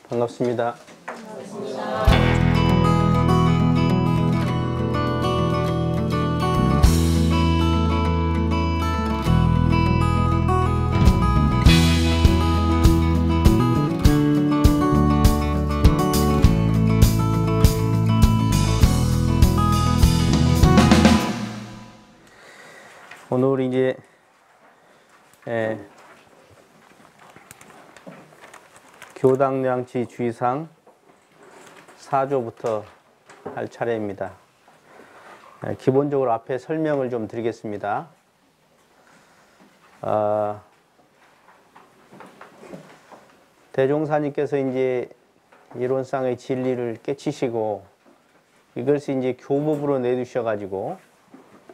반갑습니다. 오늘 이제 교당량치 주의사항 4조부터 할 차례입니다. 기본적으로 앞에 설명을 좀 드리겠습니다. 대종사님께서 이제 이론상의 진리를 깨치시고 이것을 이제 교법으로 내두셔가지고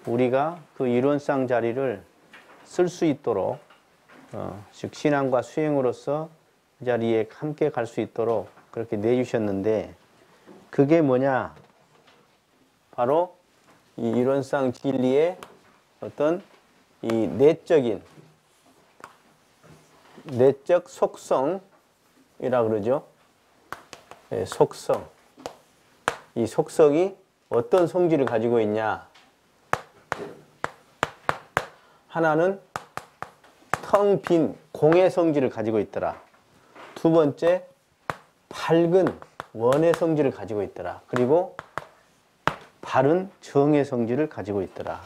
우리가 그 이론상 자리를 쓸 수 있도록 즉 신앙과 수행으로서 그 자리에 함께 갈 수 있도록 그렇게 내주셨는데 그게 뭐냐? 바로 이 이론상 진리의 어떤 이 내적 속성이라 그러죠. 네, 속성. 이 속성이 어떤 성질을 가지고 있냐? 하나는 텅 빈 공의 성질을 가지고 있더라. 두 번째, 밝은 원의 성질을 가지고 있더라. 그리고 바른 정의 성질을 가지고 있더라.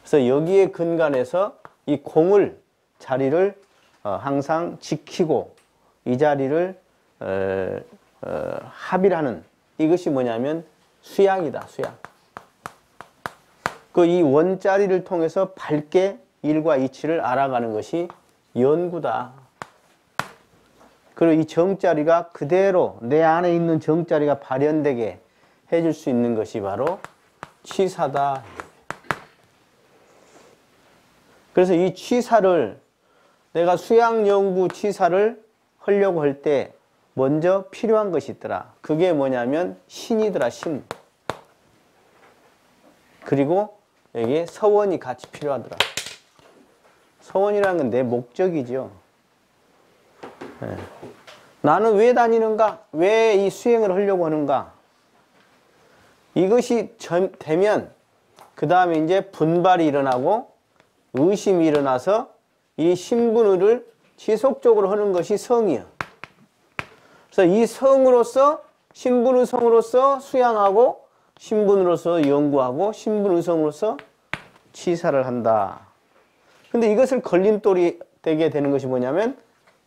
그래서 여기에 근간해서 이 공을 자리를 항상 지키고 이 자리를 합일하는 이것이 뭐냐면 수양이다. 수양. 그 이 원자리를 통해서 밝게 일과 이치를 알아가는 것이 연구다. 그리고 이 정자리가 그대로 내 안에 있는 정자리가 발현되게 해줄 수 있는 것이 바로 취사다. 그래서 이 취사를 내가 수양연구 취사를 하려고 할 때 먼저 필요한 것이 있더라. 그게 뭐냐면 신이더라. 신. 그리고 여기에 서원이 같이 필요하더라. 서원이라는 건 내 목적이죠. 네. 나는 왜 다니는가? 왜 이 수행을 하려고 하는가? 이것이 되면 그 다음에 이제 분발이 일어나고 의심이 일어나서 이 신분을 지속적으로 하는 것이 성이야. 그래서 이 성으로서 신분의 성으로서 수양하고 신분으로서 연구하고 신분의 성으로서 치사를 한다. 근데 이것을 걸림돌이 되게 되는 것이 뭐냐면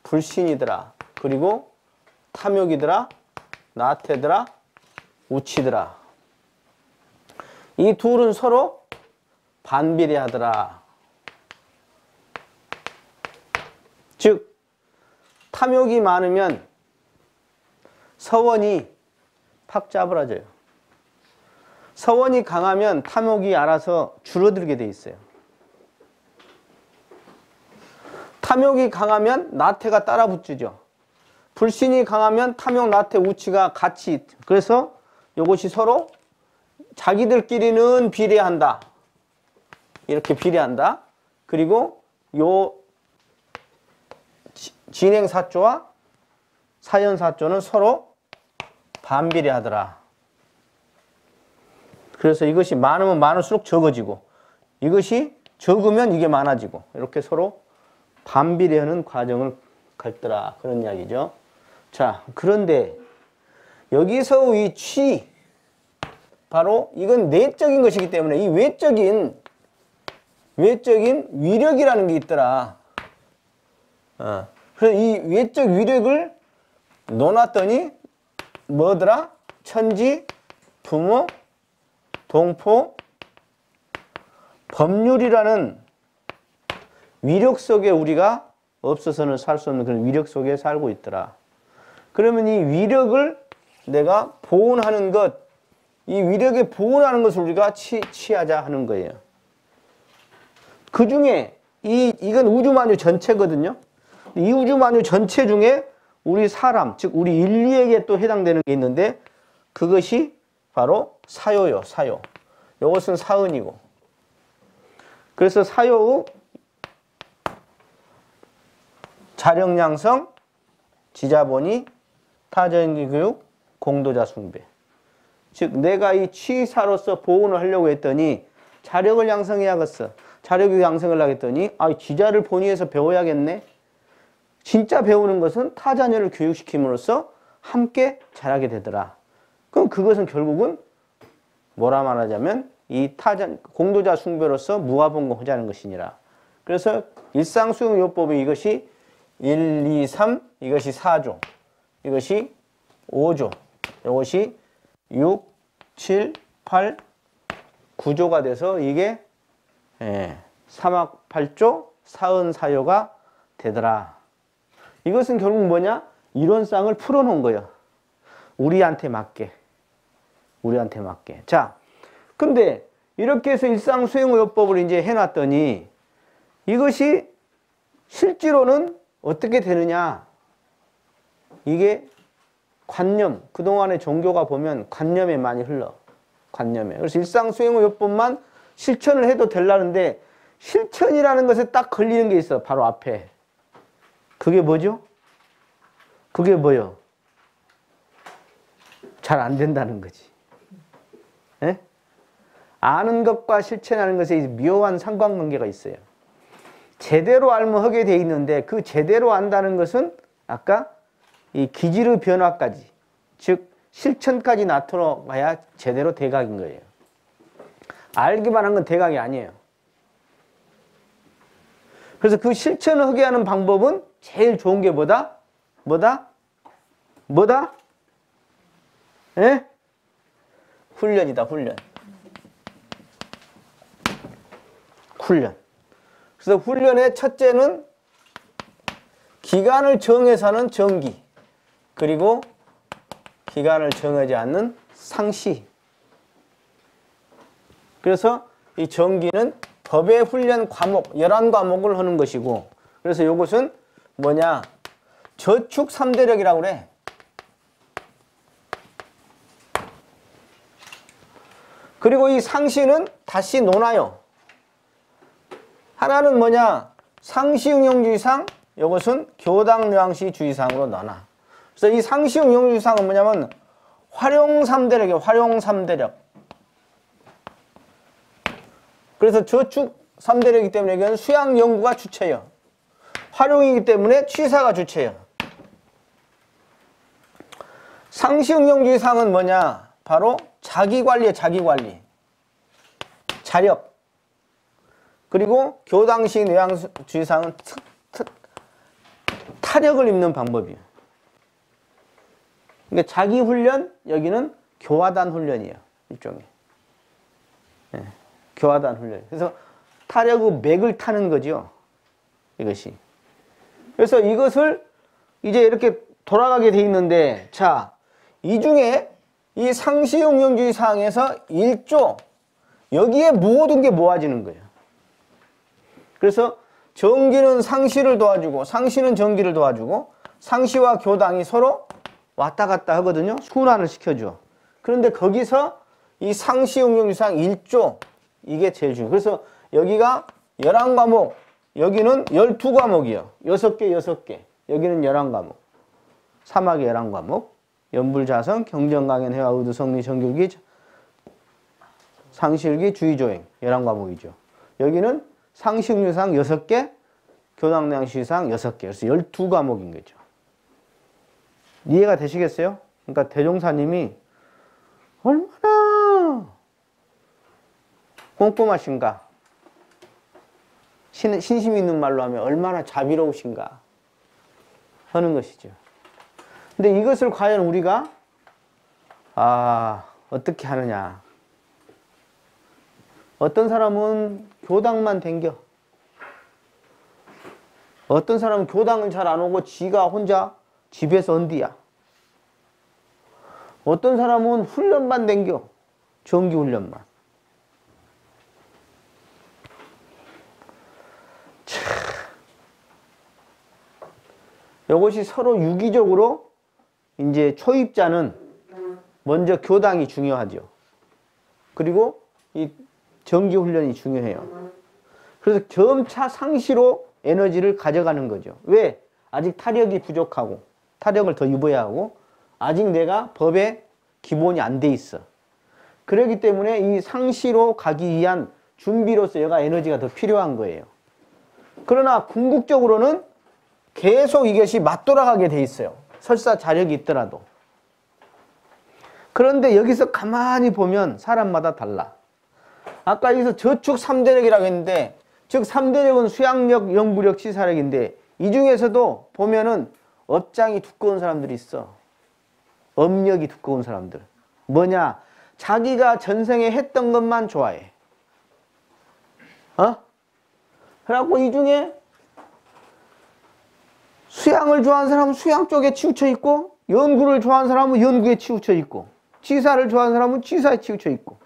불신이더라. 그리고 탐욕이더라. 나태더라. 우치더라. 이 둘은 서로 반비례하더라. 즉 탐욕이 많으면 서원이 팍 짜부러져요. 서원이 강하면 탐욕이 알아서 줄어들게 돼 있어요. 탐욕이 강하면 나태가 따라 붙죠. 불신이 강하면 탐욕, 나태, 우치가 같이. 그래서 이것이 서로 자기들끼리는 비례한다. 이렇게 비례한다. 그리고 요 진행사조와 사연사조는 서로 반비례하더라. 그래서 이것이 많으면 많을수록 적어지고 이것이 적으면 이게 많아지고 이렇게 서로 반비례하는 과정을 갖더라. 그런 이야기죠. 자, 그런데 여기서 이 취, 바로 이건 내적인 것이기 때문에 이 외적인 위력이라는 게 있더라. 그래서 이 외적 위력을 놓았더니 뭐더라? 천지, 부모, 동포, 법률이라는 위력 속에 우리가 없어서는 살 수 없는 그런 위력 속에 살고 있더라. 그러면 이 위력을 내가 보온하는 것, 이 위력에 보온하는 것을 우리가 취하자 하는 거예요. 그 중에 이건 우주만유 전체거든요. 이 우주만유 전체 중에 우리 사람, 즉 우리 인류에게 또 해당되는 게 있는데 그것이 바로 사요요. 사요. 이것은 사은이고. 그래서 사요의 자력량성, 지자본이 타전인지 교육, 공도자 숭배. 즉 내가 이 취사로서 보온을 하려고 했더니 자력을 양성해야겠어. 자력을 양성을 하겠더니 지자를 본위에서 배워야겠네. 진짜 배우는 것은 타 자녀를 교육시킴으로써 함께 자라게 되더라. 그럼 그것은 결국은 뭐라 말하자면 이 공도자 숭배로서 무아봉공하자는 것이니라. 그래서 일상수용요법의 이것이 1, 2, 3, 이것이 4조, 이것이 5조, 이것이 6, 7, 8, 9조가 돼서 이게 3학 8조, 사은사요가 되더라. 이것은 결국 뭐냐? 이론상을 풀어놓은 거예요. 우리한테 맞게. 우리한테 맞게. 자, 근데 이렇게 해서 일상수용요법을 이제 해놨더니 이것이 실제로는 어떻게 되느냐? 이게 관념, 그동안의 종교가 보면 관념에 많이 흘러. 관념에. 그래서 일상수용요법만 실천을 해도 되려는데 실천이라는 것에 딱 걸리는 게 있어. 바로 앞에. 그게 뭐죠? 그게 뭐요? 잘 안 된다는 거지. 예? 아는 것과 실천하는 것에 묘한 상관관계가 있어요. 제대로 알면 하게 돼 있는데 그 제대로 안다는 것은 아까 이 기질의 변화까지, 즉 실천까지 나타나야 제대로 대각인 거예요. 알기만 한 건 대각이 아니에요. 그래서 그 실천을 하게 하는 방법은 제일 좋은 게 뭐다? 뭐다? 예? 훈련이다, 훈련. 훈련. 그래서 훈련의 첫째는 기간을 정해서 하는 정기, 그리고 기간을 정하지 않는 상시. 그래서 이 정기는 법의 훈련 과목, 11과목을 하는 것이고, 그래서 이것은 뭐냐? 저축 3대력이라고 그래. 그리고 이 상시는 다시 논하여. 하나는 뭐냐? 상시응용주의상, 이것은 교당묘항시주의상으로 나눠. 그래서 이 상시응용주의상은 뭐냐면 활용 3대력이에요. 활용 3대력. 그래서 저축 3대력이기 때문에 이건 수양연구가 주체예요. 활용이기 때문에 취사가 주체예요. 상시응용주의상은 뭐냐? 바로 자기관리예요. 자기관리. 자력. 그리고 교당식 뇌항주의상은 타력을 입는 방법이에요. 그러니까 자기훈련, 여기는 교화단 훈련이에요. 일종의. 네. 교화단 훈련. 그래서 타력의 맥을 타는 거죠. 이것이. 그래서 이것을 이제 이렇게 돌아가게 돼 있는데, 자, 이 중에 이 상시응용주의 사항에서 1조, 여기에 모든 게 모아지는 거예요. 그래서 정기는 상시를 도와주고, 상시는 정기를 도와주고, 상시와 교당이 서로 왔다 갔다 하거든요. 순환을 시켜줘. 그런데 거기서 이 상시응용주의 사항 1조, 이게 제일 중요해요. 그래서 여기가 11과목, 여기는 12과목이에요. 6개, 6개. 여기는 11과목. 3학의 11과목. 연불자성, 경전강연, 회화, 의도, 성리, 정교기, 상실기, 주의조행. 11과목이죠. 여기는 상시응용상 6개, 교당내항시상 6개. 그래서 12과목인 거죠. 이해가 되시겠어요? 그러니까 대종사님이 얼마나 꼼꼼하신가. 신심 있는 말로 하면 얼마나 자비로우신가 하는 것이죠. 근데 이것을 과연 우리가 어떻게 하느냐. 어떤 사람은 교당만 댕겨. 어떤 사람은 교당을 잘 안 오고 지가 혼자 집에서 언디야. 어떤 사람은 훈련만 댕겨. 정기 훈련만. 이것이 서로 유기적으로 이제 초입자는 먼저 교당이 중요하죠. 그리고 이 정기 훈련이 중요해요. 그래서 점차 상시로 에너지를 가져가는 거죠. 왜? 아직 타력이 부족하고 타력을 더 입어야 하고 아직 내가 법에 기본이 안 돼 있어. 그렇기 때문에 이 상시로 가기 위한 준비로서 얘가 에너지가 더 필요한 거예요. 그러나 궁극적으로는 계속 이것이 맞돌아가게 돼 있어요. 설사 자력이 있더라도. 그런데 여기서 가만히 보면 사람마다 달라. 아까 여기서 저축 3대력이라고 했는데, 즉 3대력은 수양력, 연구력, 치사력인데 이 중에서도 보면은 업장이 두꺼운 사람들이 있어. 업력이 두꺼운 사람들. 뭐냐? 자기가 전생에 했던 것만 좋아해. 그래갖고 이 중에 수양을 좋아하는 사람은 수양 쪽에 치우쳐 있고, 연구를 좋아하는 사람은 연구에 치우쳐 있고, 치사를 좋아하는 사람은 치사에 치우쳐 있고.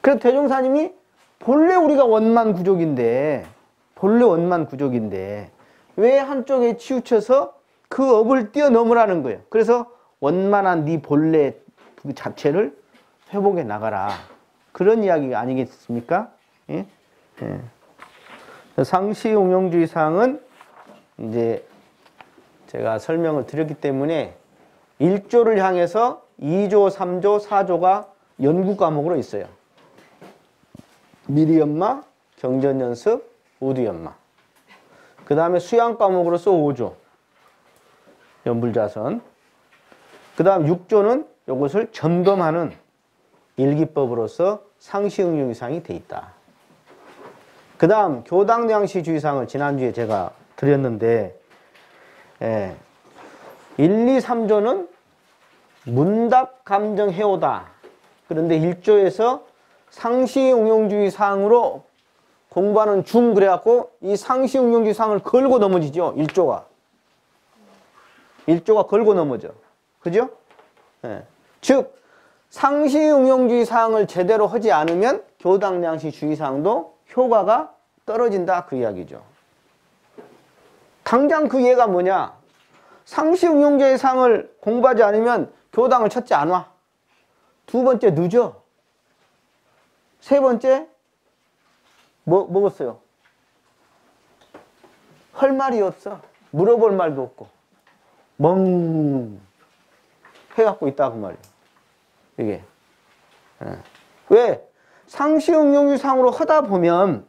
그래서 대종사님이 본래 우리가 원만 구족인데 왜 한쪽에 치우쳐서 그 업을 뛰어넘으라는 거예요. 그래서 원만한 네 본래 그 자체를 회복해 나가라. 그런 이야기 아니겠습니까? 예? 예. 상시응용주의 사항은 이제 제가 설명을 드렸기 때문에 1조를 향해서 2조, 3조, 4조가 연구 과목으로 있어요. 미리연마, 경전연습, 우두연마. 그 다음에 수양 과목으로서 5조. 연불자선. 그 다음 6조는 이것을 점검하는 일기법으로서 상시응용주의사항이 돼 있다. 그 다음 교당량시주의사항을 지난주에 제가 드렸는데 1, 2, 3조는 문답 감정 해오다. 그런데 1조에서 상시응용주의 사항으로 공부하는 중 그래갖고 이 상시응용주의 사항을 걸고 넘어지죠. 1조가 걸고 넘어져. 그죠? 예. 즉 상시응용주의 사항을 제대로 하지 않으면 교당량시주의 사항도 효과가 떨어진다 그 이야기죠. 당장 그 예가 뭐냐? 상시응용주의 사항을 공부하지 않으면 교당을 첫째 안 와. 두 번째 늦어. 세 번째 먹었어요. 할 말이 없어. 물어볼 말도 없고 멍 해갖고 있다 그 말이에요. 이게 왜? 상시응용주의 사항으로 하다 보면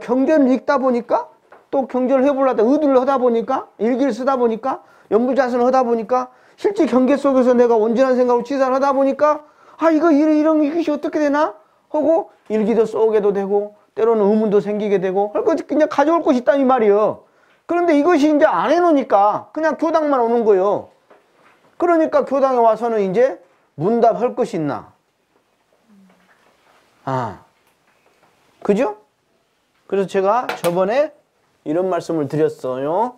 경전을 읽다 보니까 또 경전을 해보려다 의두를 하다 보니까 일기를 쓰다 보니까 연불자선을 하다 보니까 실제 경계 속에서 내가 온전한 생각으로 치사를 하다 보니까 이런 이것이 어떻게 되나 하고 일기도 쏘게도 되고 때로는 의문도 생기게 되고 그냥 가져올 것이 있다 이 말이에요. 그런데 이것이 이제 안 해놓으니까 그냥 교당만 오는 거예요. 그러니까 교당에 와서는 이제 문답할 것이 있나? 그죠? 그래서 제가 저번에 이런 말씀을 드렸어요.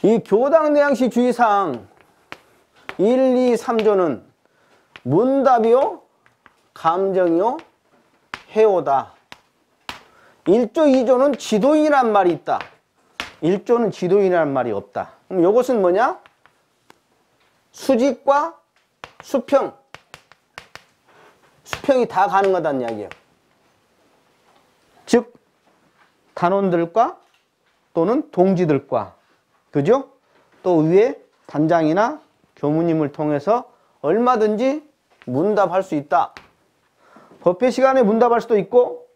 이 교당량시 주의사항 1, 2, 3조는 문답이요, 감정이요, 해오다. 1조, 2조는 지도인이란 말이 있다. 1조는 지도인이란 말이 없다. 그럼 이것은 뭐냐? 수직과 수평. 수평이 다 가능하다는 이야기예요. 즉 단원들과 또는 동지들과, 그죠? 또 위에 단장이나 교무님을 통해서 얼마든지 문답할 수 있다. 법회 시간에 문답할 수도 있고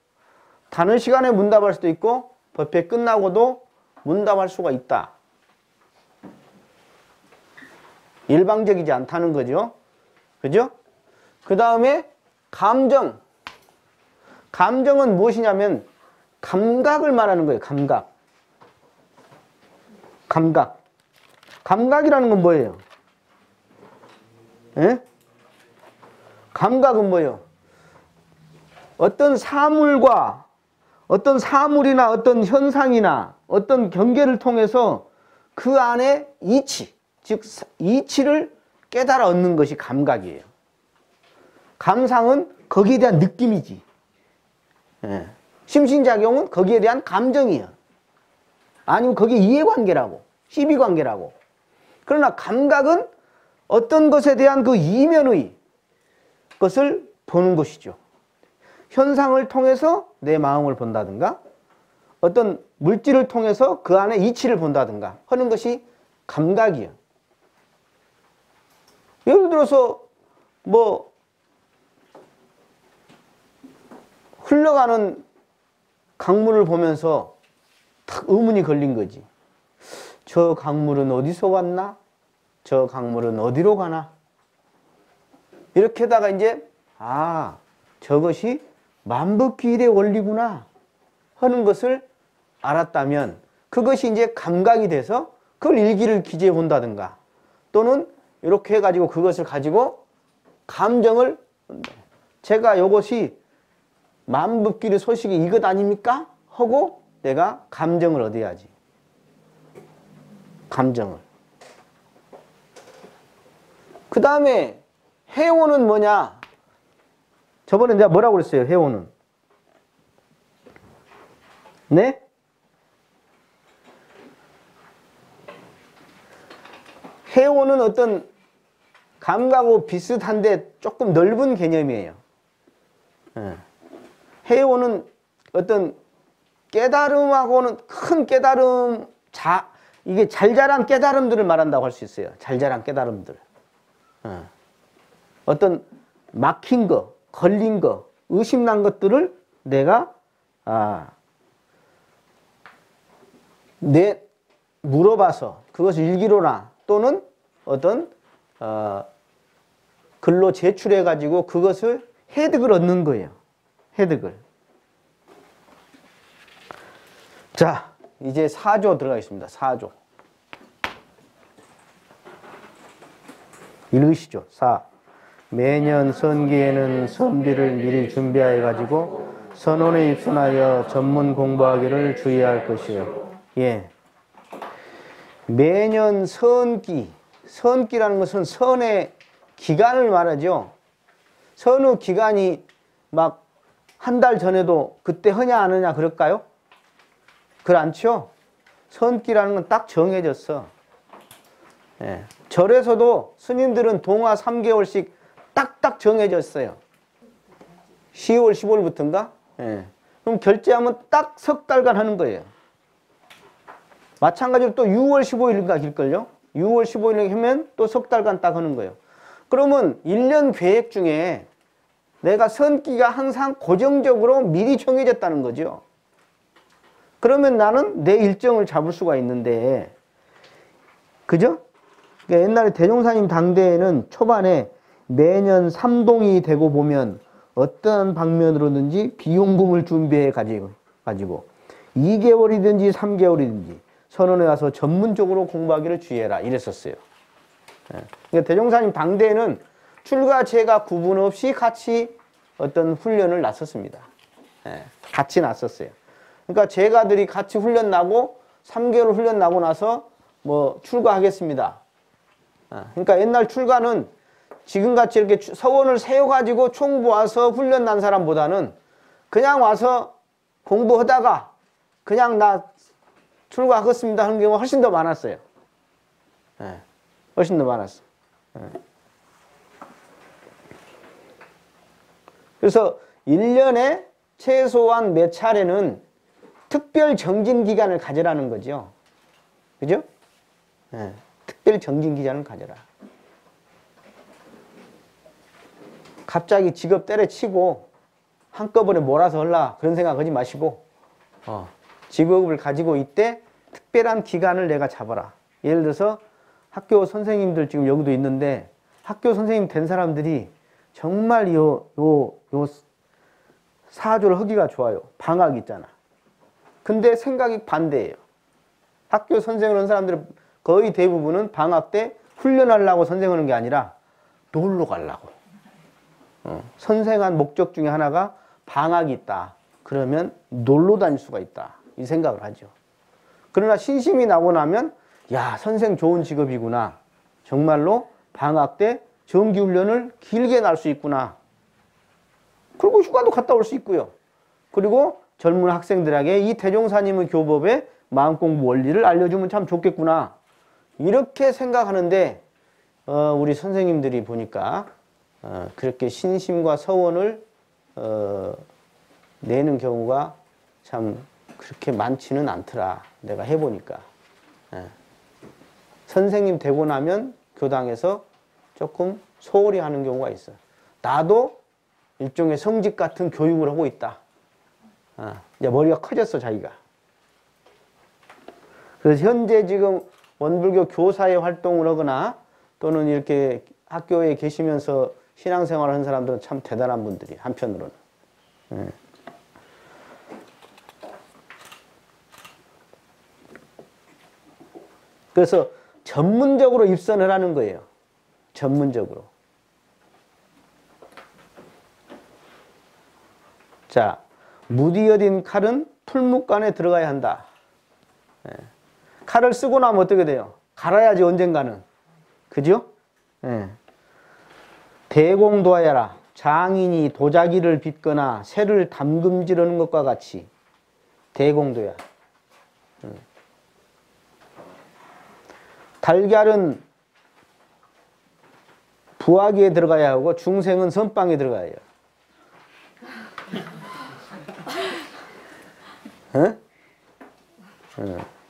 다른 시간에 문답할 수도 있고 법회 끝나고도 문답할 수가 있다. 일방적이지 않다는 거죠. 그죠? 그 다음에 감정. 감정은 무엇이냐면 감각을 말하는 거예요. 감각. 감각이라는 건 뭐예요? 예? 감각은 뭐예요? 어떤 사물과 어떤 사물이나 어떤 현상이나 어떤 경계를 통해서 그 안에 이치, 즉 이치를 깨달아 얻는 것이 감각이에요. 감상은 거기에 대한 느낌이지. 예. 심신작용은 거기에 대한 감정이에요. 아니면 거기에 이해관계라고, 시비관계라고. 그러나 감각은 어떤 것에 대한 그 이면의 것을 보는 것이죠. 현상을 통해서 내 마음을 본다든가 어떤 물질을 통해서 그 안에 이치를 본다든가 하는 것이 감각이요. 예를 들어서 뭐 흘러가는 강물을 보면서 탁 의문이 걸린 거지. 저 강물은 어디서 왔나? 저 강물은 어디로 가나? 이렇게 하다가 이제 저것이 만법기일의 원리구나 하는 것을 알았다면 그것이 이제 감각이 돼서 그걸 일기를 기재해 본다든가 또는 이렇게 해가지고 그것을 가지고 감정을 제가 이것이 만법기일의 소식이 이것 아닙니까? 하고 내가 감정을 얻어야지. 감정을. 그 다음에 해오는 뭐냐? 저번에 내가 뭐라고 그랬어요? 해오는. 네? 해오는 어떤 감각하고 비슷한데 조금 넓은 개념이에요. 해오는 어떤 깨달음하고는 큰 깨달음, 이게 잘자란 깨달음들을 말한다고 할 수 있어요. 잘자란 깨달음들. 어떤 막힌 거, 걸린 거, 의심난 것들을 내가 물어봐서 그것을 일기로나 또는 어떤 글로 제출해 가지고 그것을 혜득을 얻는 거예요. 혜득을. 자, 이제 4조 들어가겠습니다. 4조. 읽으시죠. 4. 매년 선기에는 선비를 미리 준비하여 가지고 선원에 입선하여 전문 공부하기를 주의할 것이요. 예. 매년 선기. 선기라는 것은 선의 기간을 말하죠. 선의 기간이 막 한 달 전에도 그때 하냐 안 하냐 그럴까요? 그렇죠? 선기라는 건 딱 정해졌어. 예. 절에서도 스님들은 동화 3개월씩 딱딱 정해졌어요. 10월, 15일부터인가? 예. 그럼 결제하면 딱 석 달간 하는 거예요. 마찬가지로 또 6월 15일인가 길걸요? 6월 15일에 하면 또 석 달간 딱 하는 거예요. 그러면 1년 계획 중에 내가 선기가 항상 고정적으로 미리 정해졌다는 거죠. 그러면 나는 내 일정을 잡을 수가 있는데, 그죠? 그러니까 옛날에 대종사님 당대에는 초반에 매년 삼동이 되고 보면 어떤 방면으로든지 비용금을 준비해 가지고 2개월이든지 3개월이든지 선원에 와서 전문적으로 공부하기를 주의해라 이랬었어요. 그러니까 대종사님 당대에는 출가 제가 구분 없이 같이 어떤 훈련을 났었습니다. 같이 났었어요. 그러니까 제가들이 같이 훈련 나고 3개월 훈련 나고 나서 뭐 출가하겠습니다. 그러니까 옛날 출가는 지금같이 이렇게 서원을 세워가지고 총부 와서 훈련 난 사람보다는 그냥 와서 공부하다가 그냥 나 출가하겠습니다 하는 경우가 훨씬 더 많았어요. 훨씬 더 많았어. 그래서 1년에 최소한 몇 차례는 특별 정진 기간을 가져라는 거죠. 그죠? 특별 정진 기간을 가져라. 갑자기 직업 때려치고 한꺼번에 몰아서 하려 그런 생각하지 마시고 직업을 가지고 이때 특별한 기간을 내가 잡아라. 예를 들어서 학교 선생님들 지금 여기도 있는데 학교 선생님 된 사람들이 정말 요 사조를 하기가 좋아요. 방학 있잖아. 근데 생각이 반대예요. 학교 선생을 하는 사람들은 거의 대부분은 방학 때 훈련하려고 선생하는 게 아니라 놀러 가려고. 선생한 목적 중에 하나가 방학이 있다. 그러면 놀러 다닐 수가 있다. 이 생각을 하죠. 그러나 신심이 나고 나면 야, 선생 좋은 직업이구나. 정말로 방학 때 정기훈련을 길게 날 수 있구나. 그리고 휴가도 갔다 올 수 있고요. 그리고 젊은 학생들에게 이 대종사님의 교법의 마음공부 원리를 알려주면 참 좋겠구나. 이렇게 생각하는데 우리 선생님들이 보니까 그렇게 신심과 서원을 내는 경우가 참 그렇게 많지는 않더라. 내가 해보니까. 선생님 되고 나면 교당에서 조금 소홀히 하는 경우가 있어요. 나도 일종의 성직 같은 교육을 하고 있다. 이제 머리가 커졌어, 자기가. 그래서 현재 지금 원불교 교사의 활동을 하거나 또는 이렇게 학교에 계시면서 신앙생활을 하는 사람들은 참 대단한 분들이 한편으로는. 그래서 전문적으로 입선을 하는 거예요. 전문적으로. 자, 무디어딘 칼은 풀묵간에 들어가야 한다. 칼을 쓰고 나면 어떻게 돼요? 갈아야지 언젠가는. 그죠? 대공도하여라. 장인이 도자기를 빚거나 새를 담금질하는 것과 같이 대공도야. 달걀은 부화기에 들어가야 하고 중생은 선빵에 들어가야 해요.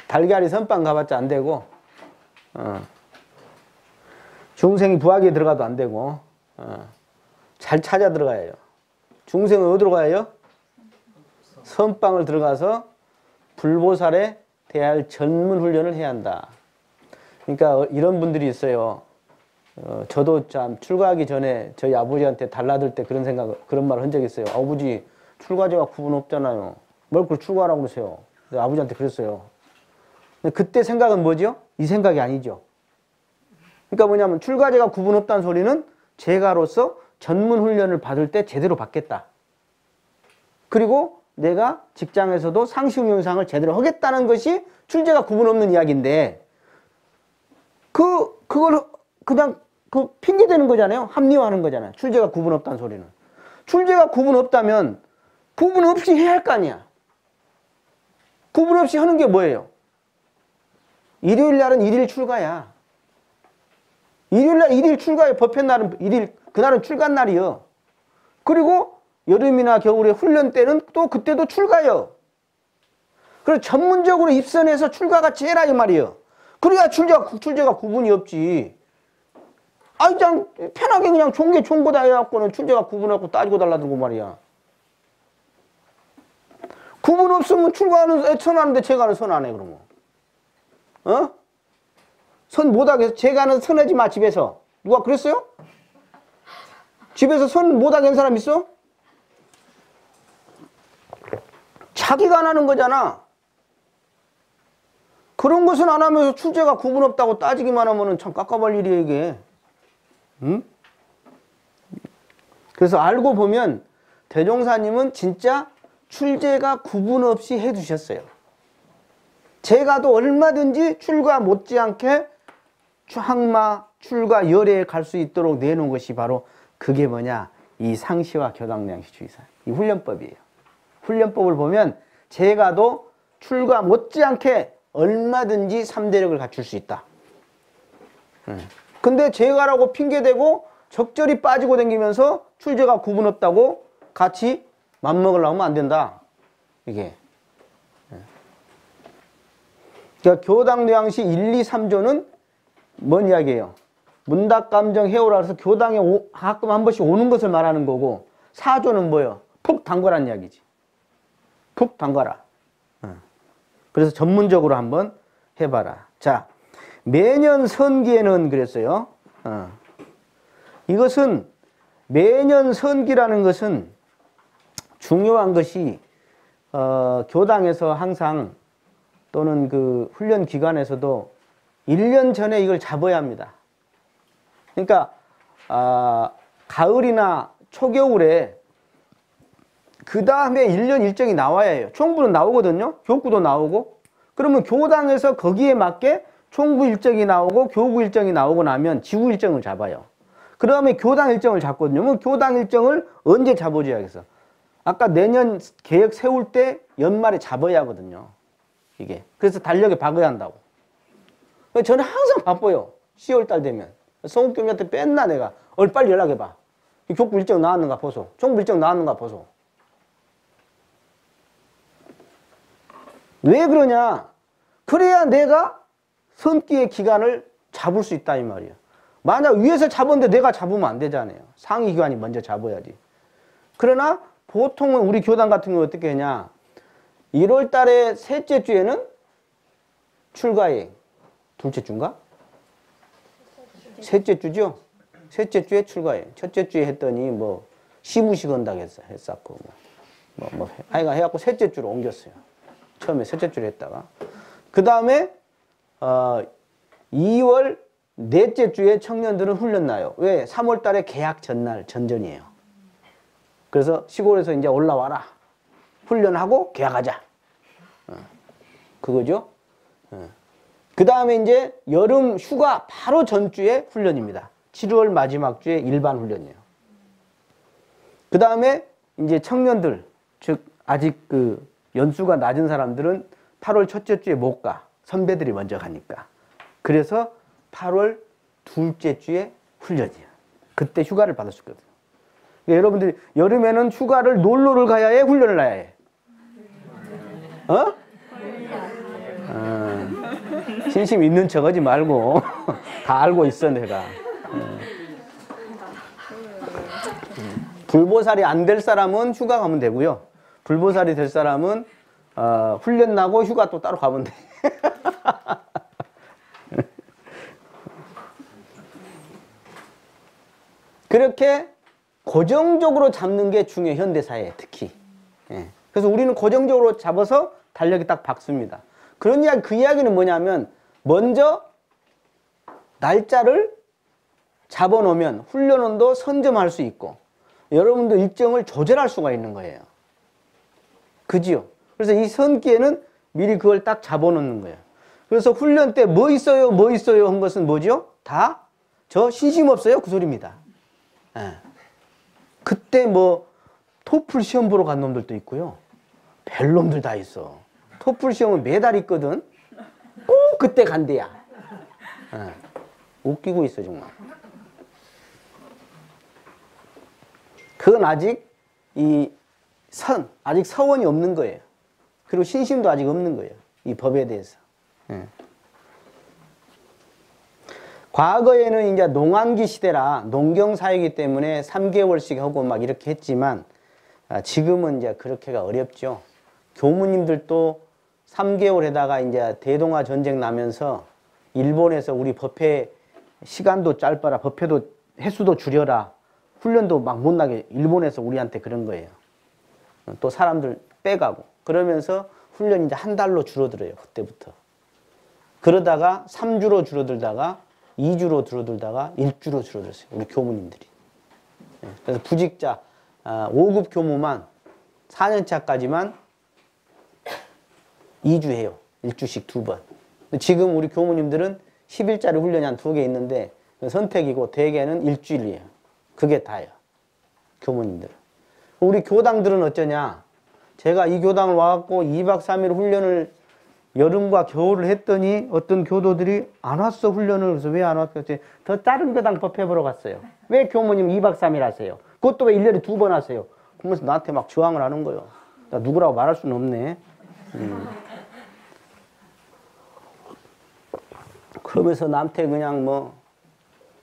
달걀이 선빵 가봤자 안 되고 중생이 부화기에 들어가도 안 되고 잘 찾아 들어가야 해요. 중생은 어디로 가야 해요? 선빵을 들어가서 불보살에 대할 전문 훈련을 해야 한다. 그러니까 이런 분들이 있어요. 저도 참 출가하기 전에 저희 아버지한테 달라들 때 그런 말을 한 적이 있어요. 아버지, 출가제가 구분 없잖아요. 뭘 그걸 출가하라고 그러세요? 아버지한테 그랬어요. 근데 그때 생각은 뭐죠? 이 생각이 아니죠. 그러니까 뭐냐면 출가제가 구분 없다는 소리는 제가로서 전문 훈련을 받을 때 제대로 받겠다. 그리고 내가 직장에서도 상시운용상을 제대로 하겠다는 것이 출제가 구분 없는 이야기인데 그걸 그냥 핑계 대는 거잖아요. 합리화하는 거잖아요. 출제가 구분 없다는 소리는. 출제가 구분 없다면 구분 없이 해야 할 거 아니야. 구분 없이 하는 게 뭐예요? 일요일 날은 일일 출가야. 일요일 날 일일 출가예요. 법회 날은 그날은 출가 날이요. 그리고 여름이나 겨울에 훈련 때는 또 그때도 출가요. 그래서 전문적으로 입선해서 출가같이 해라 이 말이에요. 그래야 출제가 구분이 없지. 그냥 편하게 그냥 종계 총보다 해갖고는 출제가 구분하고 따지고 달라들고 말이야. 구분 없으면 출가하는 선하는데 제가는 선 안 해 그러면. 선 못하게 제가는 선하지 마 집에서. 누가 그랬어요? 집에서 선 못하게 한 사람 있어? 자기가 안 하는 거잖아. 그런 것은 안 하면서 출제가 구분 없다고 따지기만 하면은 참 깝깝할 일이에요, 이게. 응? 그래서 알고 보면 대종사님은 진짜 출제가 구분 없이 해두셨어요. 제가도 얼마든지 출가 못지않게 항마, 출가, 열애에 갈 수 있도록 내놓은 것이 바로 그게 뭐냐? 이 상시와 교당량시주의사. 이 훈련법이에요. 훈련법을 보면 제가도 출가 못지않게 얼마든지 3대력을 갖출 수 있다. 근데 제가라고 핑계대고 적절히 빠지고 다니면서 출제가 구분 없다고 같이 맘먹으려고 하면 안 된다. 이게. 그러니까 교당량시 1, 2, 3조는 뭔 이야기예요? 문답감정 해오라 해서 교당에 가끔 한 번씩 오는 것을 말하는 거고 4조는 뭐예요? 푹 담가라는 이야기지. 푹 담가라. 그래서 전문적으로 한번 해봐라. 자, 매년 선기에는 그랬어요. 이것은 매년 선기라는 것은 중요한 것이 교당에서 항상 또는 그 훈련 기관에서도 1년 전에 이걸 잡아야 합니다. 그러니까 가을이나 초겨울에 그 다음에 1년 일정이 나와야 해요. 총부는 나오거든요. 교구도 나오고. 그러면 교당에서 거기에 맞게 총부 일정이 나오고 교구 일정이 나오고 나면 지구 일정을 잡아요. 그 다음에 교당 일정을 잡거든요. 그럼 교당 일정을 언제 잡아줘야겠어? 아까 내년 계획 세울 때 연말에 잡아야 하거든요. 이게. 그래서 달력에 박아야 한다고. 저는 항상 바빠요. 10월달 되면. 성욱교님한테 뺐나 내가. 빨리 연락해봐. 교구 일정 나왔는가 보소. 총부 일정 나왔는가 보소. 왜 그러냐? 그래야 내가 선기의 기간을 잡을 수 있다 이 말이에요. 만약 위에서 잡았는데 내가 잡으면 안 되잖아요. 상위기관이 먼저 잡아야지. 그러나 보통은 우리 교단 같은 경우 어떻게 하냐. 1월 달에 셋째 주에는 출가행. 둘째 주인가? 셋째 주죠? 셋째 주에 출가행. 첫째 주에 했더니 뭐 시무식 한다고 했었고 하여간 해갖고 셋째 주로 옮겼어요. 처음에 셋째 주로 했다가. 그 다음에 2월 넷째 주에 청년들은 훈련 나요. 왜? 3월 달에 계약 전날 전전이에요. 그래서 시골에서 이제 올라와라. 훈련하고 계약하자. 그거죠. 그 다음에 이제 여름 휴가 바로 전주에 훈련입니다. 7월 마지막 주에 일반 훈련이에요. 그 다음에 이제 청년들, 즉 아직 그 연수가 낮은 사람들은 8월 첫째 주에 못 가. 선배들이 먼저 가니까. 그래서 8월 둘째 주에 훈련이에요. 그때 휴가를 받을 수 있거든요. 그러니까 여러분들이 여름에는 휴가를 놀러를 가야 해, 훈련을 해야 해? 어? 신심 있는 척 하지 말고 다 알고 있어 내가. 불보살이 안 될 사람은 휴가 가면 되고요. 불보살이 될 사람은 훈련 나고 휴가 또 따로 가면 돼. 그렇게 고정적으로 잡는 게 중요해, 현대사회에 특히. 예. 그래서 우리는 고정적으로 잡아서 달력이 딱 박습니다. 그런 이야기, 그 이야기는 뭐냐면 먼저 날짜를 잡아놓으면 훈련원도 선점할 수 있고 여러분도 일정을 조절할 수가 있는 거예요. 그지요? 그래서 이 선기에는 미리 그걸 딱 잡아놓는 거예요. 그래서 훈련 때 뭐 있어요? 뭐 있어요? 한 것은 뭐죠? 다 저 신심 없어요? 그 소리입니다. 예. 그때 뭐 토플 시험 보러 간 놈들도 있고요. 별 놈들 다 있어. 토플 시험은 매달 있거든. 꼭 그때 간대야. 예. 웃기고 있어 정말. 그건 아직 아직 서원이 없는 거예요. 그리고 신심도 아직 없는 거예요. 이 법에 대해서. 예. 과거에는 이제 농한기 시대라 농경사회이기 때문에 3개월씩 하고 막 이렇게 했지만 지금은 이제 그렇게가 어렵죠. 교무님들도 3개월에다가 이제 대동아 전쟁 나면서 일본에서 우리 법회 시간도 짧아라, 법회도 횟수도 줄여라, 훈련도 막 못 나게 일본에서 우리한테 그런 거예요. 또 사람들 빼가고 그러면서 훈련이 이제 한 달로 줄어들어요. 그때부터. 그러다가 3주로 줄어들다가 2주로 줄어들다가 1주로 줄어들었어요. 우리 교무님들이. 그래서 부직자 5급 교무만 4년차까지만 2주 해요. 1주씩 2번. 지금 우리 교무님들은 10일짜리 훈련이 한 2개 있는데 선택이고 대개는 일주일이에요. 그게 다예요. 교무님들은. 우리 교당들은 어쩌냐. 제가 이 교당을 와갖고 2박 3일 훈련을 여름과 겨울을 했더니 어떤 교도들이 안 왔어 훈련을. 그래서 왜 안 왔어? 더 다른 교당 법회 보러 갔어요. 왜 교무님 2박 3일 하세요? 그것도 왜 1년에 2번 하세요? 그러면서 나한테 막 저항을 하는 거예요. 나 누구라고 말할 수는 없네. 그러면서 남한테 그냥 뭐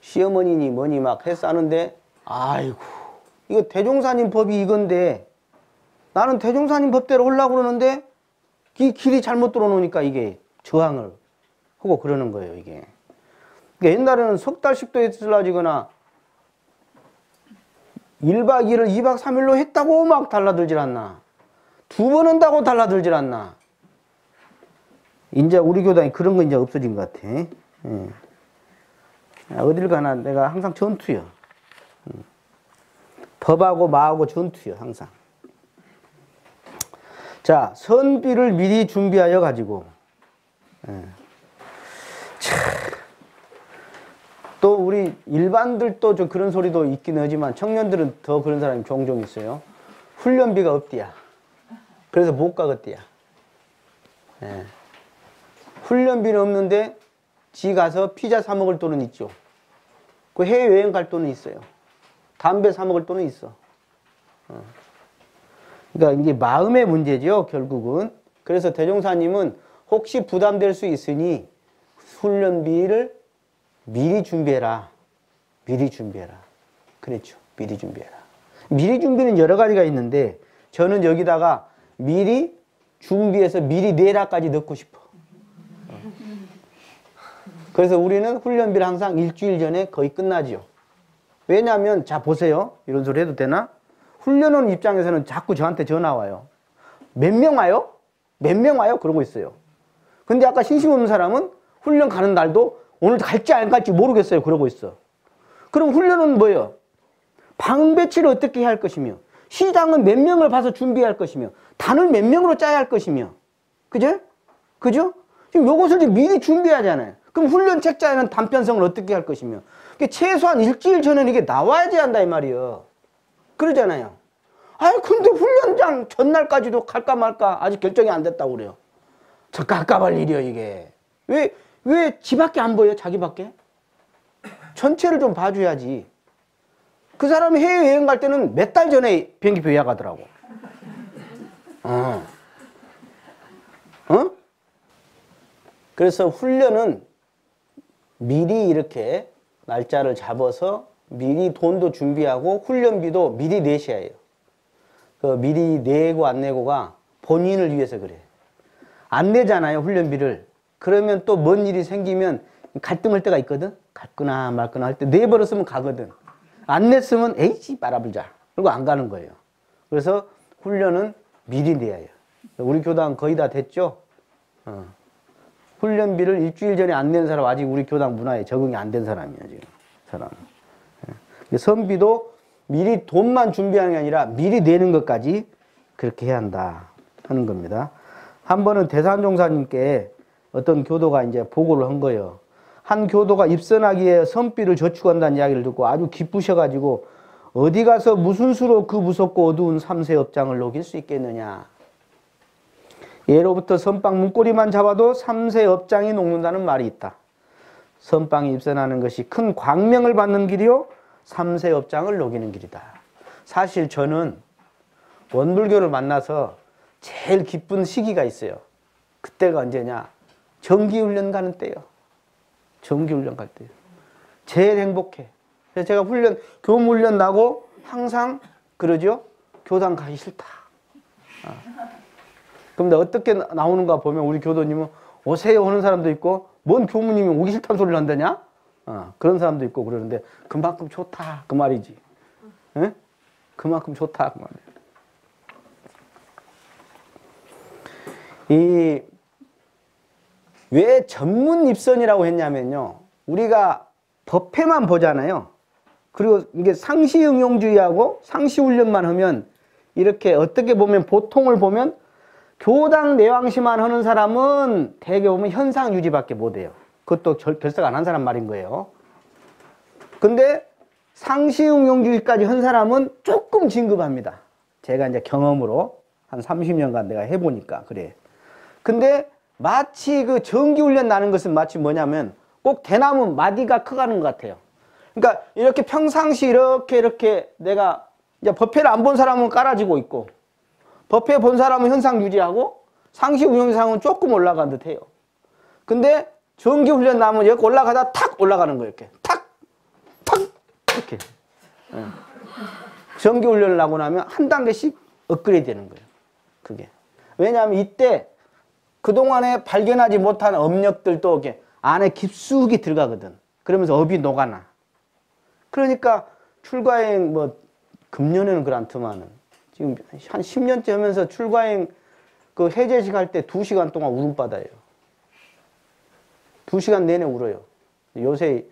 시어머니니 뭐니 막 했었는데 아이고 이거 대종사님 법이 이건데 나는 대종사님 법대로 하려고 그러는데 이 길이 잘못 들어놓으니까 이게 저항을 하고 그러는 거예요, 이게. 그러니까 옛날에는 석 달씩도 했을라지거나 1박 2일을 2박 3일로 했다고 막 달라들질 않나. 2번 한다고 달라들질 않나. 이제 우리 교단이 그런 거 이제 없어진 것 같아. 예. 어딜 가나 내가 항상 전투요. 법하고 마하고 전투요, 항상. 자, 선비를 미리 준비하여 가지고. 예. 또 우리 일반들도 좀 그런 소리도 있긴 하지만 청년들은 더 그런 사람이 종종 있어요. 훈련비가 없디야. 그래서 못 가겠디야. 예. 훈련비는 없는데 지 가서 피자 사 먹을 돈은 있죠. 그 해외여행 갈 돈은 있어요. 담배 사 먹을 돈은 있어. 그러니까 이게 마음의 문제죠, 결국은. 그래서 대종사님은 혹시 부담될 수 있으니 훈련비를 미리 준비해라. 미리 준비해라. 그렇죠. 미리 준비해라. 미리 준비는 여러 가지가 있는데 저는 여기다가 미리 준비해서 미리 내라까지 넣고 싶어. 그래서 우리는 훈련비를 항상 일주일 전에 거의 끝나지요. 왜냐하면 자 보세요. 이런 소리 해도 되나? 훈련원 입장에서는 자꾸 저한테 전화 와요. 몇 명 와요? 몇 명 와요? 그러고 있어요. 근데 아까 신심 없는 사람은 훈련 가는 날도 오늘 갈지 안 갈지 모르겠어요. 그러고 있어. 그럼 훈련은 뭐예요? 방 배치를 어떻게 해야 할 것이며 시장은 몇 명을 봐서 준비할 것이며 단을 몇 명으로 짜야 할 것이며 그죠? 그죠? 지금 요것을 미리 준비하잖아요. 그럼 훈련 책자에는 단편성을 어떻게 할 것이며 최소한 일주일 전에는 이게 나와야지 한다 이 말이에요. 그러잖아요. 아니 근데 훈련장 전날까지도 갈까 말까 아직 결정이 안 됐다고 그래요. 저 깝깝할 일이요 이게. 왜 지밖에 안 보여 자기밖에? 전체를 좀 봐줘야지. 그 사람이 해외여행 갈 때는 몇 달 전에 비행기표 예약하더라고. 어? 그래서 훈련은 미리 이렇게 날짜를 잡아서 미리 돈도 준비하고 훈련비도 미리 내셔야 해요. 그 미리 내고 안 내고가 본인을 위해서 그래. 안 내잖아요 훈련비를. 그러면 또 뭔 일이 생기면 갈등할 때가 있거든. 갈거나 말거나 할 때 내버렸으면 가거든. 안 냈으면 에이씨 빨아불자. 그리고 안 가는 거예요. 그래서 훈련은 미리 내야 해요. 우리 교당 거의 다 됐죠? 훈련비를 일주일 전에 안 낸 사람 아직 우리 교당 문화에 적응이 안 된 사람이야 지금. 사람. 선비도 미리 돈만 준비하는 게 아니라 미리 내는 것까지 그렇게 해야 한다 하는 겁니다. 한 번은 대산종사님께 어떤 교도가 이제 보고를 한 거예요. 한 교도가 입선하기에 선비를 저축한다는 이야기를 듣고 아주 기쁘셔가지고 어디 가서 무슨 수로 그 무섭고 어두운 삼세업장을 녹일 수 있겠느냐. 예로부터 선빵 문고리만 잡아도 삼세업장이 녹는다는 말이 있다. 선빵이 입선하는 것이 큰 광명을 받는 길이요 삼세업장을 녹이는 길이다. 사실 저는 원불교를 만나서 제일 기쁜 시기가 있어요. 그때가 언제냐? 정기훈련 가는 때요. 정기훈련 갈 때요. 제일 행복해. 그래서 제가 교무훈련 나고 항상 그러죠. 교당 가기 싫다. 그런데 어떻게 나오는가 보면 우리 교도님은 오세요 하는 사람도 있고 뭔 교무님이 오기 싫다는 소리를 한다냐? 그런 사람도 있고 그러는데 그만큼 좋다 그 말이지. 에? 그만큼 좋다 그 말이에요. 왜 전문 입선이라고 했냐면요. 우리가 법회만 보잖아요. 그리고 이게 상시응용주의하고 상시훈련만 하면 이렇게 어떻게 보면 보통을 보면 교당 내왕시만 하는 사람은 대개 보면 현상 유지밖에 못해요. 그것도 결석 안 한 사람 말인 거예요. 근데 상시응용주의까지 한 사람은 조금 진급합니다. 제가 이제 경험으로 한 30년간 내가 해보니까 그래. 근데 마치 그 정기훈련 나는 것은 마치 뭐냐면 꼭 대나무 마디가 커가는 것 같아요. 그러니까 이렇게 평상시 이렇게 내가 이제 법회를 안 본 사람은 깔아지고 있고 법회 본 사람은 현상 유지하고 상시 운영상은 조금 올라간 듯 해요. 근데 정기훈련 나면 여기 올라가다 탁 올라가는 거예요. 이렇게 탁 이렇게. 정기훈련을 하고 나면 한 단계씩 업그레이드 되는 거예요. 그게. 왜냐하면 이때 그동안에 발견하지 못한 업력들도 이렇게 안에 깊숙이 들어가거든. 그러면서 업이 녹아나. 그러니까 출가행 금년에는 그렇더만은 지금 한 10년째 하면서 출가행 그 해제식 할 때 2시간 동안 울음바다예요. 2시간 내내 울어요. 요새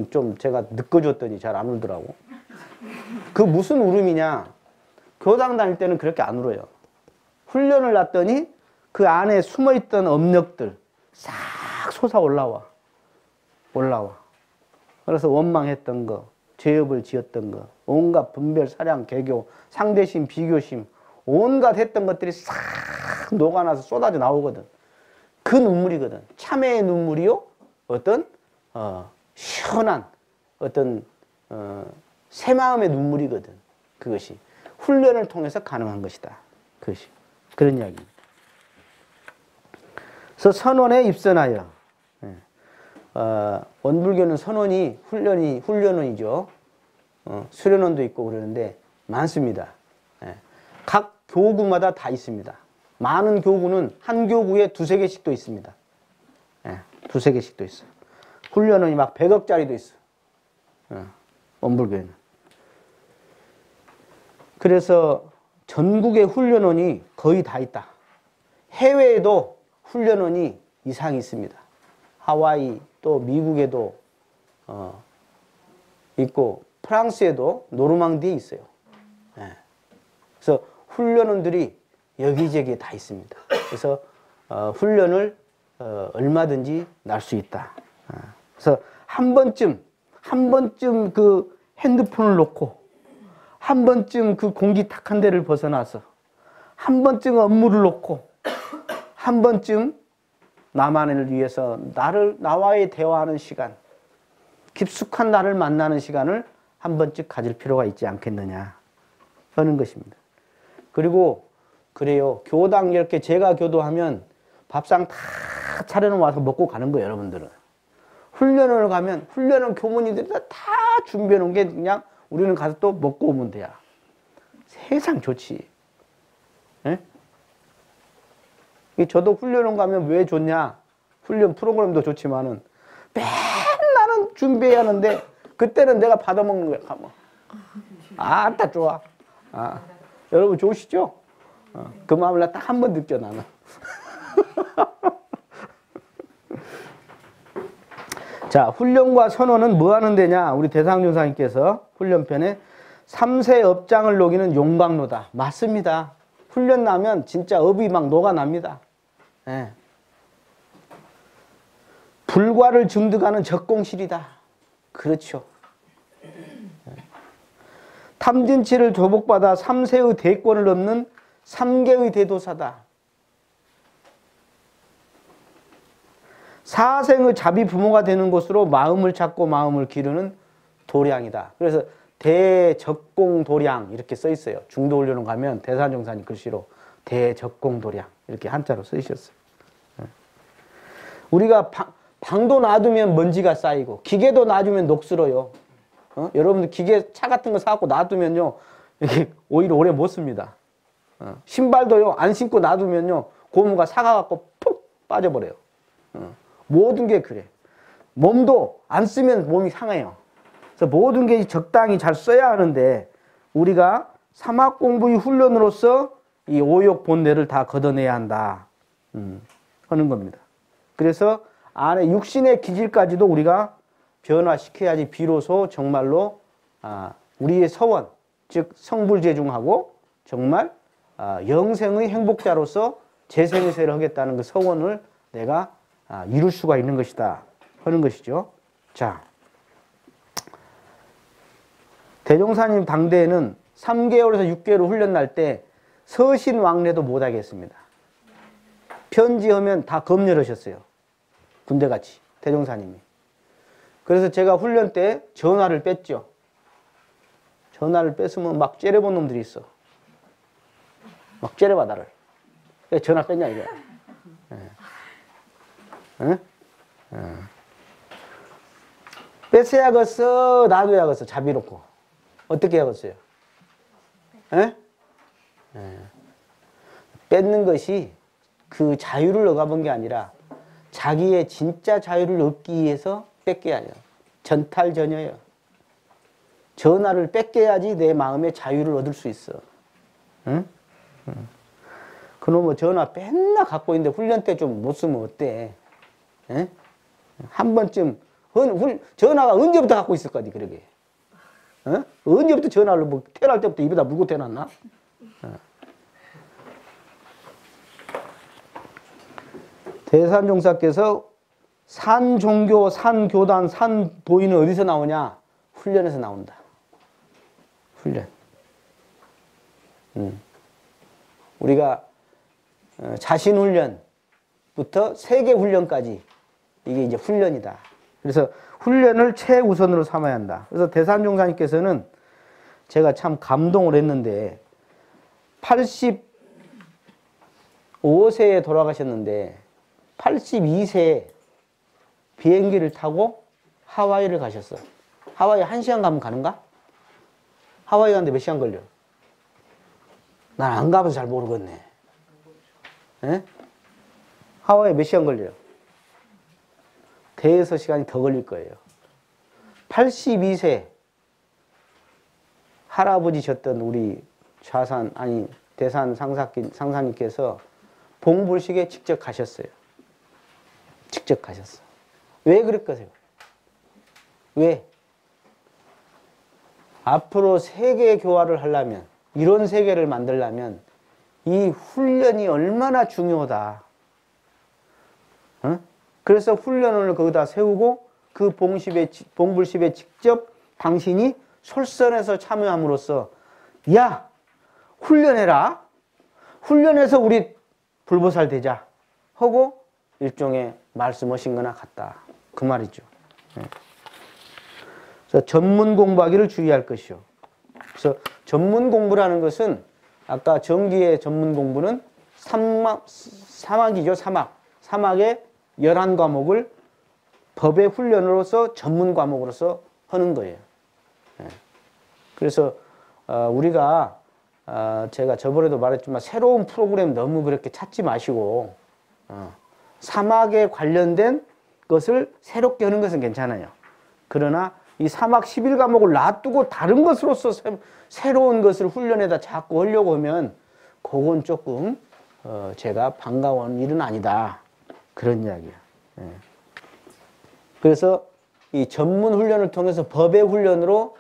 좀 제가 느껴줬더니 잘 안 울더라고. 그 무슨 울음이냐. 교당 다닐 때는 그렇게 안 울어요. 훈련을 났더니 그 안에 숨어있던 업력들 싹 솟아 올라와. 그래서 원망했던 거, 죄업을 지었던 거, 온갖 분별, 사량, 개교, 상대심, 비교심, 온갖 했던 것들이 싹 녹아나서 쏟아져 나오거든. 그 눈물이거든. 참회의 눈물이요. 어떤 시원한 어떤 새 마음의 눈물이거든. 그것이 훈련을 통해서 가능한 것이다. 그것이 그런 이야기입니다. 그래서 선원에 입선하여 원불교는 선원이 훈련원이죠. 수련원도 있고 그러는데 많습니다. 예. 각 교구마다 다 있습니다. 많은 교구는 한 교구에 두세 개씩도 있습니다. 예. 두세 개씩도 있어요. 훈련원이 막 100억짜리도 있어. 원불교에는. 그래서 전국의 훈련원이 거의 다 있다. 해외에도 훈련원이 이상이 있습니다. 하와이 또 미국에도 있고 프랑스에도 노르망디에 있어요. 예. 그래서 훈련원들이 여기저기에 다 있습니다. 그래서 훈련을 얼마든지 날 수 있다. 그래서 한 번쯤 그 핸드폰을 놓고 한 번쯤 그 공기탁한 데를 벗어나서 한 번쯤 업무를 놓고 한 번쯤 나만을 위해서 나와의 대화하는 시간, 깊숙한 나를 만나는 시간을 한 번쯤 가질 필요가 있지 않겠느냐 하는 것입니다. 그리고 그래요. 교당 이렇게 제가 교도하면 밥상 다 차려놓고 와서 먹고 가는 거예요, 여러분들은. 훈련을 가면 훈련은 교무님들이 다 준비해 놓은 게 그냥 우리는 가서 또 먹고 오면 돼요. 세상 좋지. 예? 저도 훈련원 가면 왜 좋냐? 훈련 프로그램도 좋지만은 맨날은 준비해야 하는데 그때는 내가 받아먹는 거야. 가면. 딱 좋아. 여러분 좋으시죠? 그 마음을 나 딱 한 번 느껴 나는. 자, 훈련과 선언은 뭐 하는 데냐? 우리 대상준사님께서 훈련편에 3세 업장을 녹이는 용광로다. 맞습니다. 훈련 나면 진짜 업이 막 녹아납니다. 예. 불과를 증득하는 적공실이다. 그렇죠. 탐진치를 조복받아 3세의 대권을 얻는 3계의 대도사다. 4생의 자비 부모가 되는 곳으로 마음을 찾고 마음을 기르는 도량이다. 그래서 대적공도량 이렇게 써 있어요. 중도훈련원 가면 대산정사님 글씨로 대적공도량 이렇게 한자로 쓰셨어요. 우리가 방도 놔두면 먼지가 쌓이고 기계도 놔두면 녹슬어요. 여러분들 기계 차 같은 거 사갖고 놔두면요 이렇게 오히려 오래 못 씁니다. 신발도요 안 신고 놔두면요 고무가 사가갖고 푹 빠져버려요. 모든 게 그래. 몸도 안 쓰면 몸이 상해요. 그래서 모든 게 적당히 잘 써야 하는데 우리가 사막 공부의 훈련으로서 이 오욕 본뇌를 다 걷어내야 한다 하는 겁니다. 그래서 안에 육신의 기질까지도 우리가 변화시켜야지 비로소 정말로 우리의 서원, 즉 성불재중하고 정말 영생의 행복자로서 재생세를 하겠다는 그 서원을 내가 이룰 수가 있는 것이다 하는 것이죠. 자, 대종사님 당대에는 3개월에서 6개월 훈련 날 때 서신왕래도 못하겠습니다. 편지하면 다 검열하셨어요. 군대같이 대종사님이. 그래서 제가 훈련 때 전화를 뺐죠. 전화를 뺐으면 막 째려본 놈들이 있어. 막 째려봐 나를. 왜 전화 뺐냐 이거야. 응? 뺏어야겠어 놔둬야겠어 자비롭고 어떻게 해야겠어요? 뺏는 것이 그 자유를 얻어본 게 아니라 자기의 진짜 자유를 얻기 위해서 뺏겨야 해요. 전탈전혀예요. 전화를 뺏겨야지 내 마음의 자유를 얻을 수 있어. 응? 그놈의 전화 맨날 갖고 있는데 훈련 때 좀 못 쓰면 어때? 에? 한 번쯤 전화가 언제부터 갖고 있을 거지 그러게. 언제부터 전화를 뭐 태어날 때부터 입에다 물고 태어났나? 대산종사께서 산종교, 산교단, 산도인은 어디서 나오냐? 훈련에서 나온다. 훈련. 우리가 자신훈련부터 세계훈련까지 이게 이제 훈련이다. 그래서 훈련을 최우선으로 삼아야 한다. 그래서 대산종사님께서는 제가 참 감동을 했는데 85세에 돌아가셨는데 82세에 비행기를 타고 하와이를 가셨어. 하와이 1시간 가면 가는가? 하와이 가는데 몇 시간 걸려? 난 안 가봐서 잘 모르겠네. 에? 하와이 몇 시간 걸려요? 대여섯 시간이 더 걸릴 거예요. 82세 할아버지셨던 우리 대산 상사님께서 봉불식에 직접 가셨어요. 직접 가셨어. 왜 그랬겠어요? 왜? 앞으로 세계 교화를 하려면, 이런 세계를 만들려면 이 훈련이 얼마나 중요하다. 어? 그래서 훈련을 거기다 세우고 그 봉불십에 직접 당신이 솔선해서 참여함으로써 야! 훈련해라. 훈련해서 우리 불보살 되자. 하고 일종의 말씀하신 거나 같다. 그 말이죠. 그래서 전문 공부하기를 주의할 것이요. 그래서 전문 공부라는 것은 아까 정기의 전문 공부는 사막이죠. 사막의 11과목을 법의 훈련으로서 전문 과목으로서 하는 거예요. 그래서 우리가 제가 저번에도 말했지만 새로운 프로그램 너무 그렇게 찾지 마시고 사막에 관련된 것을 새롭게 하는 것은 괜찮아요. 그러나 이 사막 11과목을 놔두고 다른 것으로서 새로운 것을 훈련에다 자꾸 하려고 하면 그건 조금 제가 반가운 일은 아니다. 그런 이야기야. 그래서 이 전문 훈련을 통해서 법의 훈련으로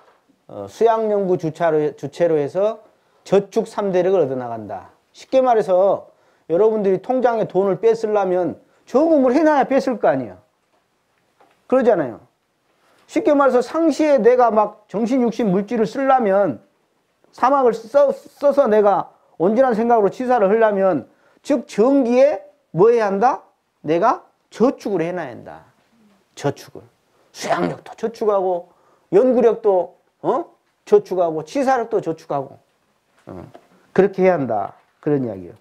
수양연구 주체로 해서 저축 3대력을 얻어나간다. 쉽게 말해서 여러분들이 통장에 돈을 뺐으려면 저금을 해놔야 뺐을 거 아니에요. 그러잖아요. 쉽게 말해서 상시에 내가 막 정신육신 물질을 쓰려면 사막을 써서 내가 온전한 생각으로 치사를 하려면 즉 정기에 뭐 해야 한다? 내가 저축을 해놔야 한다. 저축을. 수양력도 저축하고 연구력도 저축하고 치사력도 저축하고 그렇게 해야 한다. 그런 이야기예요.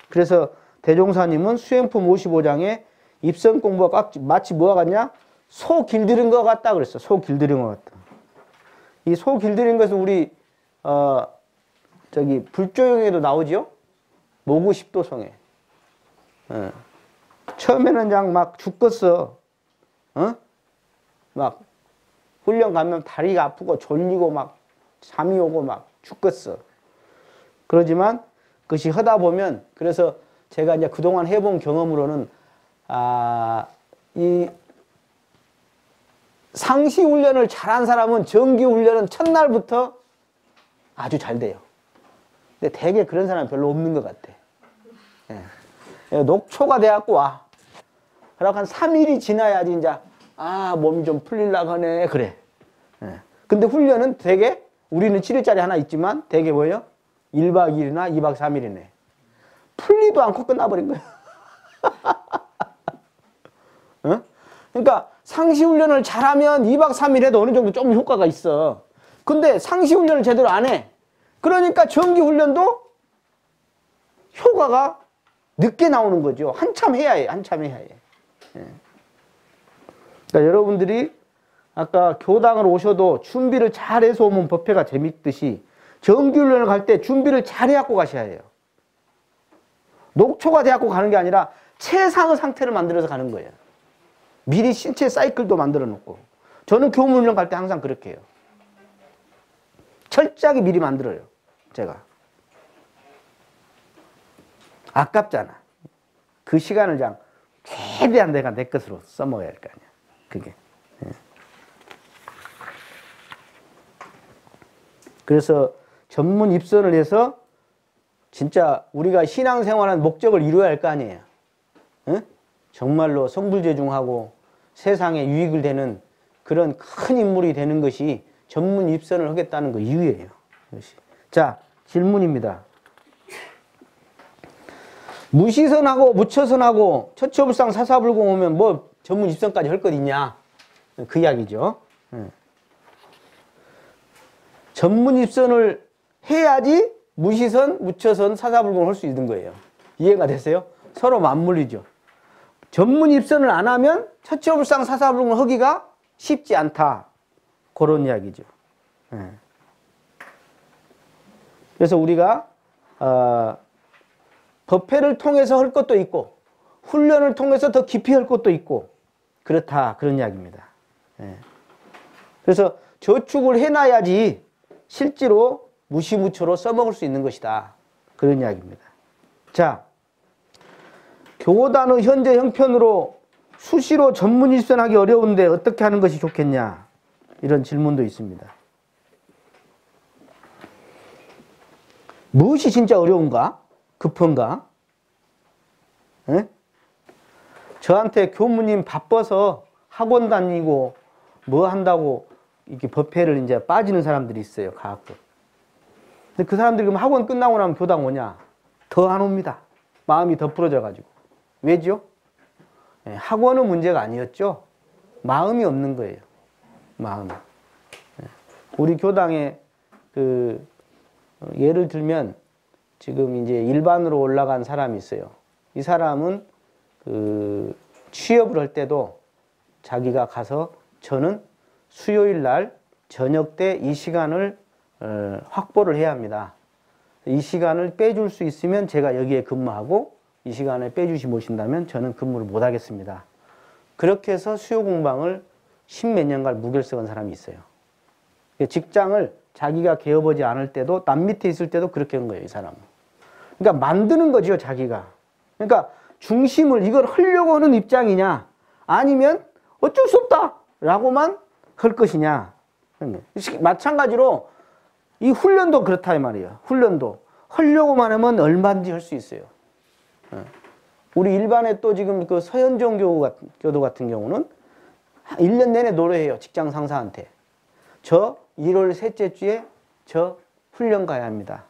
그래서 대종사님은 수행품 55장에 입선 공부가 마치 뭐와 같냐? 소 길들인 것 같다 그랬어. 소 길들인 것 같다. 이 소 길들인 것은 우리 불조용에도 나오지요? 모구 십도성에. 처음에는 그냥 막 죽겠어. 막 훈련 가면 다리가 아프고 졸리고 막 잠이 오고 막 죽겠어. 그러지만 그것이 하다 보면 그래서 제가 이제 그동안 해본 경험으로는 이 상시 훈련을 잘한 사람은 정기 훈련은 첫날부터 아주 잘 돼요. 근데 대개 그런 사람은 별로 없는 것 같아. 예. 녹초가 돼갖고 와. 그러고 한 3일이 지나야지 이제 몸이 좀 풀리려고 하네. 그래. 예. 근데 훈련은 대개 우리는 7일짜리 하나 있지만 대개 뭐예요? 1박 2일이나 2박 3일이네. 풀리도 않고 끝나버린 거야. 어? 그러니까 상시훈련을 잘하면 2박 3일 해도 어느 정도 좀 효과가 있어. 근데 상시훈련을 제대로 안 해. 그러니까 정기훈련도 효과가 늦게 나오는 거죠. 한참 해야 해. 한참 해야 해. 예. 그러니까 여러분들이 아까 교당을 오셔도 준비를 잘해서 오면 법회가 재밌듯이 정기훈련을 갈 때 준비를 잘해갖고 가셔야 해요. 녹초가 돼갖고 가는 게 아니라 최상의 상태를 만들어서 가는 거예요. 미리 신체 사이클도 만들어 놓고. 저는 교문훈련 갈 때 항상 그렇게 해요. 철저하게 미리 만들어요. 제가. 아깝잖아. 그 시간을 그냥 최대한 내가 내 것으로 써먹어야 할 거 아니야. 그게. 그래서 전문 입선을 해서 진짜 우리가 신앙생활하는 목적을 이루어야 할 거 아니에요. 응? 정말로 성불재중하고 세상에 유익을 되는 그런 큰 인물이 되는 것이 전문 입선을 하겠다는 그 이유예요. 이것이. 자, 질문입니다. 무시선하고 무처선하고 처처불상 사사불공 오면 뭐 전문 입선까지 할 것 있냐? 그 이야기죠. 전문 입선을 해야지 무시선, 무처선, 사사불공을 할 수 있는 거예요. 이해가 되세요? 서로 맞물리죠. 전문 입선을 안 하면 처치불상 사사불능을 하기가 쉽지 않다. 그런 이야기죠. 예. 그래서 우리가 법회를 통해서 할 것도 있고 훈련을 통해서 더 깊이 할 것도 있고 그렇다. 그런 이야기입니다. 예. 그래서 저축을 해놔야지 실제로 무시무초로 써먹을 수 있는 것이다. 그런 이야기입니다. 자, 교단의 현재 형편으로 수시로 전문 입선하기 어려운데 어떻게 하는 것이 좋겠냐? 이런 질문도 있습니다. 무엇이 진짜 어려운가? 급한가? 에? 저한테 교무님 바빠서 학원 다니고 뭐 한다고 이렇게 법회를 이제 빠지는 사람들이 있어요. 가끔. 근데 그 사람들이 그럼 학원 끝나고 나면 교당 오냐? 더 안 옵니다. 마음이 더 부러져가지고. 왜죠? 예, 학원은 문제가 아니었죠. 마음이 없는 거예요. 마음. 예. 우리 교당에 예를 들면 지금 이제 일반으로 올라간 사람이 있어요. 이 사람은 취업을 할 때도 자기가 가서 저는 수요일 날 저녁 때 이 시간을 확보를 해야 합니다. 이 시간을 빼줄 수 있으면 제가 여기에 근무하고 이 시간을 빼주시 모신다면 저는 근무를 못 하겠습니다. 그렇게 해서 수요 공방을 10몇 년간 무결석한 사람이 있어요. 직장을 자기가 개업하지 않을 때도 남 밑에 있을 때도 그렇게 한 거예요. 이 사람은. 그러니까 만드는 거죠. 자기가. 그러니까 중심을 이걸 하려고 하는 입장이냐 아니면 어쩔 수 없다 라고만 할 것이냐. 마찬가지로 이 훈련도 그렇다 이 말이에요. 훈련도 하려고만 하면 얼마든지 할 수 있어요. 우리 일반에 또 지금 그 서현정 교도 같은 경우는 1년 내내 노래해요. 직장 상사한테. 저 1월 셋째 주에 저 훈련 가야 합니다.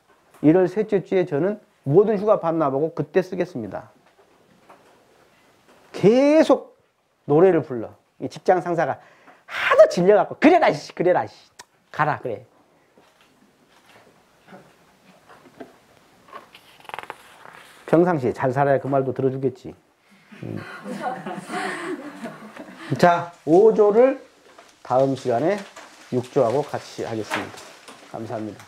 1월 셋째 주에 저는 모든 휴가 반납하고 그때 쓰겠습니다. 계속 노래를 불러. 이 직장 상사가 하도 질려갖고 그래라 씨 그래라 씨 가라 그래. 평상시에 잘 살아야 그 말도 들어주겠지. 자, 5조를 다음 시간에 6조하고 같이 하겠습니다. 감사합니다.